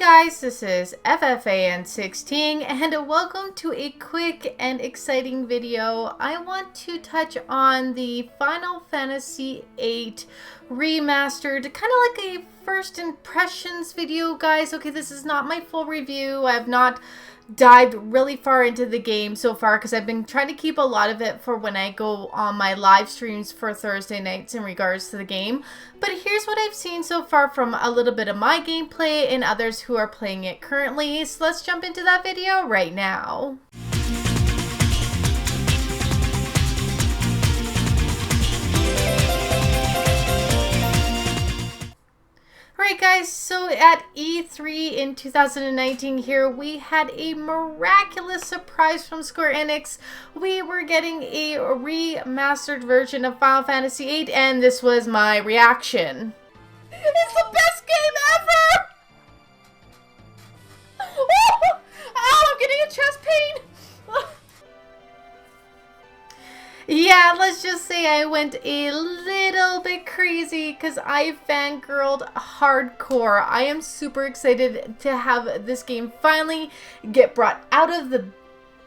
Hi guys, this is FFAN 16 and welcome to a quick and exciting video. I want to touch on the Final Fantasy VIII Remastered, kind of like a first impressions video, guys. Okay, this is not my full review. I have not dived really far into the game so far because I've been trying to keep a lot of it for when I go on my live streams for Thursday nights in regards to the game. But here's what I've seen so far from a little bit of my gameplay and others who are playing it currently. So let's jump into that video right now. Alright guys, so at E3 in 2019 here, we had a miraculous surprise from Square Enix. We were getting a remastered version of Final Fantasy VIII, and this was my reaction. It's the best game ever! Oh, I'm getting a chest pain! Yeah, let's just say I went a little bit crazy because I fangirled hardcore. I am super excited to have this game finally get brought out of the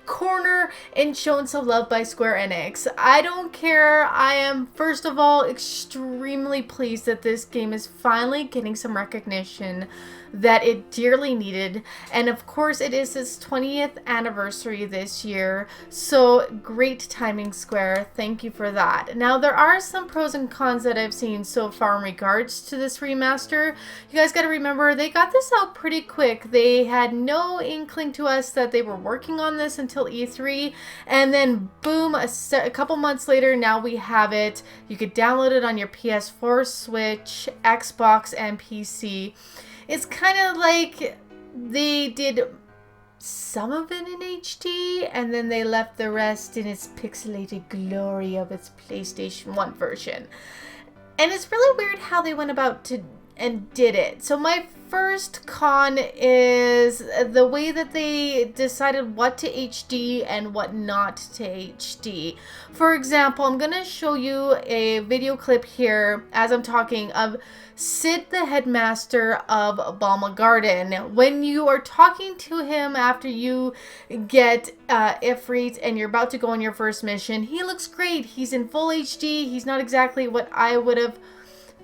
corner and shown some love by Square Enix. I don't care. I am, first of all, extremely pleased that this game is finally getting some recognition that it dearly needed. And of course, it is its 20th anniversary this year. So great timing, Square. Thank you for that. Now, there are some pros and cons that I've seen so far in regards to this remaster. You guys got to remember, they got this out pretty quick. They had no inkling to us that they were working on this until E3. And then, boom, a couple months later, now we have it. You could download it on your PS4, Switch, Xbox, and PC. It's kind of like they did some of it in HD and then they left the rest in its pixelated glory of its PlayStation 1 version. And it's really weird how they went about and did it. So my first con is the way that they decided what to HD and what not to HD. For example, I'm going to show you a video clip here as I'm talking of Cid, the headmaster of Balma Garden. When you are talking to him after you get Ifrit and you're about to go on your first mission, he looks great. He's in full HD. He's not exactly what I would have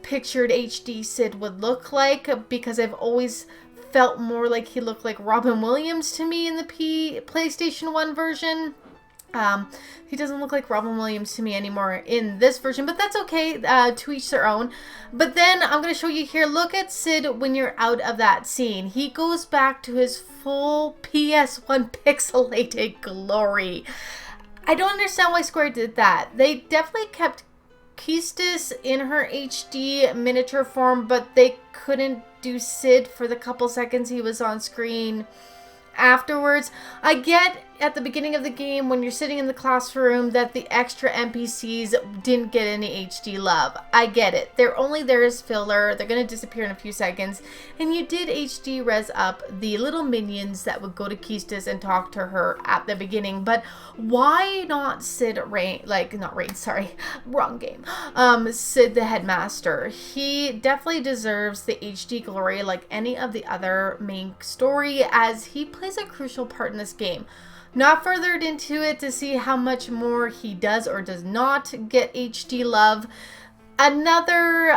pictured HD Cid would look like, because I've always felt more like he looked like Robin Williams to me in the PlayStation 1 version. He doesn't look like Robin Williams to me anymore in this version, but that's okay, to each their own. But then I'm going to show you here, look at Cid when you're out of that scene. He goes back to his full PS1 pixelated glory. I don't understand why Square did that. They definitely kept Quistis in her HD miniature form, but they couldn't do Cid for the couple seconds he was on screen afterwards. I get at the beginning of the game when you're sitting in the classroom that the extra NPCs didn't get any HD love. I get it. They're only there as filler. They're going to disappear in a few seconds. And you did HD res up the little minions that would go to Quistis and talk to her at the beginning. But why not Cid Rain, wrong game. Cid the headmaster. He definitely deserves the HD glory like any of the other main story, as he plays a crucial part in this game. Not furthered into it to see how much more he does or does not get HD love. Another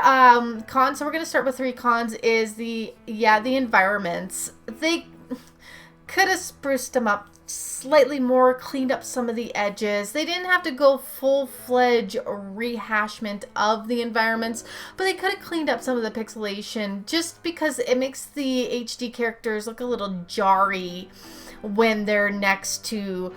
con, so we're going to start with 3 cons, is the environments. They could have spruced them up slightly more, cleaned up some of the edges. They didn't have to go full-fledged rehashment of the environments, but they could have cleaned up some of the pixelation just because it makes the HD characters look a little jarry when they're next to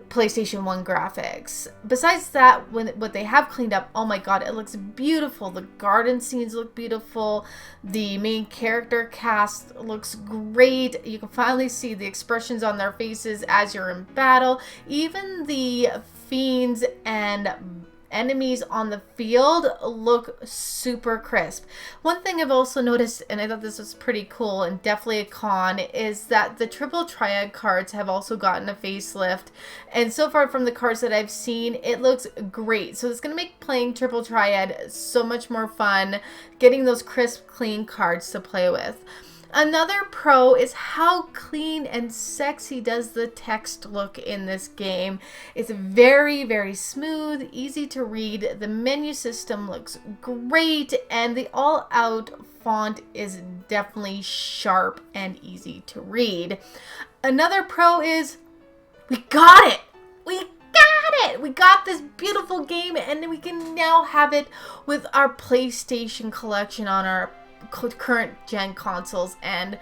PlayStation 1 graphics. Besides that, what they have cleaned up, oh my god, it looks beautiful. The garden scenes look beautiful. The main character cast looks great. You can finally see the expressions on their faces as you're in battle. Even the fiends and enemies on the field look super crisp. One thing I've also noticed, and I thought this was pretty cool and definitely a con, is that the triple triad cards have also gotten a facelift, and so far from the cards that I've seen, it looks great. So it's going to make playing triple triad so much more fun, getting those crisp, clean cards to play with. Another pro is how clean and sexy does the text look in this game. It's very, very smooth, easy to read. The menu system looks great, and the all-out font is definitely sharp and easy to read. Another pro is we got it! We got it! We got this beautiful game, and we can now have it with our PlayStation collection on our current gen consoles. And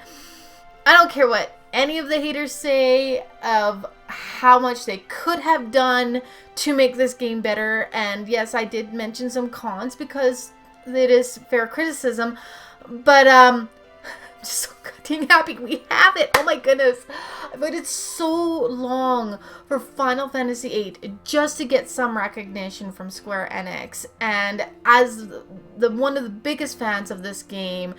I don't care what any of the haters say of how much they could have done to make this game better. And yes, I did mention some cons because it is fair criticism, but I'm just so goddamn happy we have it. Oh my goodness. I waited so long for Final Fantasy VIII just to get some recognition from Square Enix. And as one of the biggest fans of this game,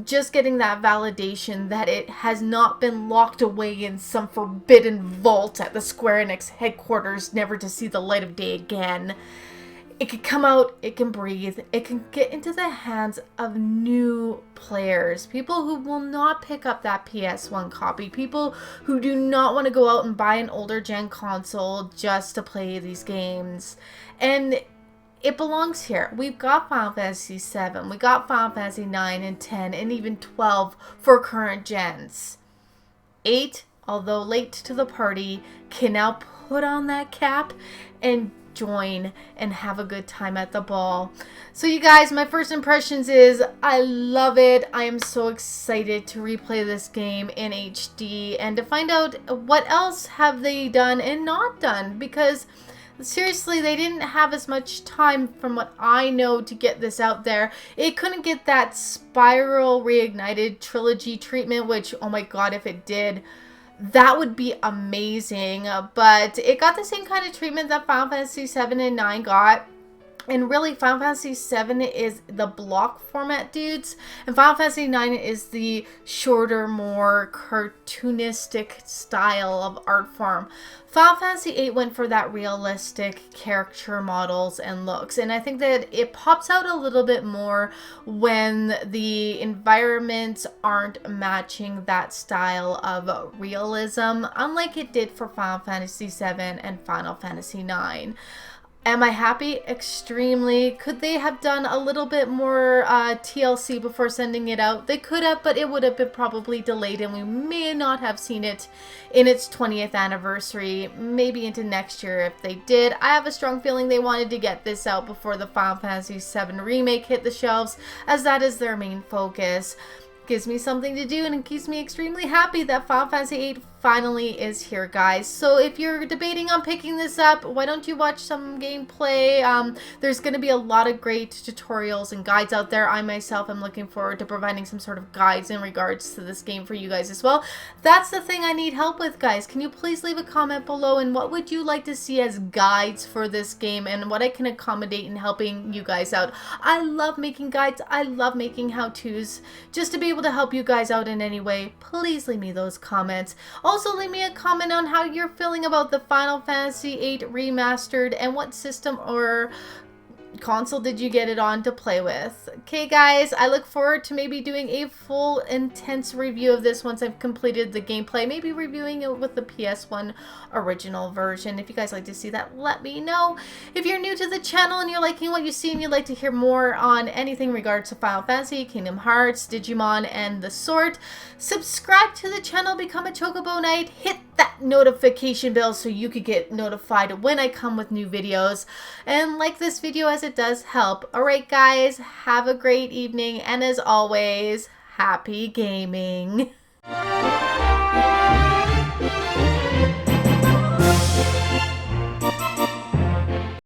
just getting that validation that it has not been locked away in some forbidden vault at the Square Enix headquarters, never to see the light of day again. It can come out, it can breathe, it can get into the hands of new players, people who will not pick up that PS1 copy, people who do not want to go out and buy an older gen console just to play these games. And it belongs here. We've got Final Fantasy VII, we got Final Fantasy 9 and 10, and even 12 for current gens. 8, although late to the party, can now put on that cap and join and have a good time at the ball. So you guys, my first impressions is I love it. I am so excited to replay this game in HD and to find out what else have they done and not done, because seriously, they didn't have as much time from what I know to get this out there. It couldn't get that Spiral Reignited trilogy treatment, which, oh my god, if it did, that would be amazing. But it got the same kind of treatment that Final Fantasy 7 and 9 got. And really, Final Fantasy 7 is the block format, dudes. And Final Fantasy 9 is the shorter, more cartoonistic style of art form. Final Fantasy 8 went for that realistic character models and looks. And I think that it pops out a little bit more when the environments aren't matching that style of realism, unlike it did for Final Fantasy 7 and Final Fantasy 9. Am I happy? Extremely. Could they have done a little bit more TLC before sending it out? They could have, but it would have been probably delayed and we may not have seen it in its 20th anniversary, maybe into next year if they did. I have a strong feeling they wanted to get this out before the Final Fantasy VII Remake hit the shelves, as that is their main focus. Gives me something to do, and it keeps me extremely happy that Final Fantasy VIII finally is here, guys. So if you're debating on picking this up, why don't you watch some gameplay? There's going to be a lot of great tutorials and guides out there. I myself am looking forward to providing some sort of guides in regards to this game for you guys as well. That's the thing I need help with, guys. Can you please leave a comment below, and what would you like to see as guides for this game and what I can accommodate in helping you guys out? I love making guides. I love making how-tos. Just to be able to help you guys out in any way, please leave me those comments. Also, leave me a comment on how you're feeling about the Final Fantasy VIII Remastered and what system or console did you get it on to play with. Okay guys, I look forward to maybe doing a full intense review of this once I've completed the gameplay, maybe reviewing it with the PS1 original version. If you guys like to see that, let me know. If you're new to the channel and you're liking what you see and you'd like to hear more on anything in regards to Final Fantasy, Kingdom Hearts, Digimon, and the sort, subscribe to the channel, become a Chocobo Knight, hit that notification bell so you could get notified when I come with new videos, and like this video as it does help. Alright guys, have a great evening, and as always, happy gaming.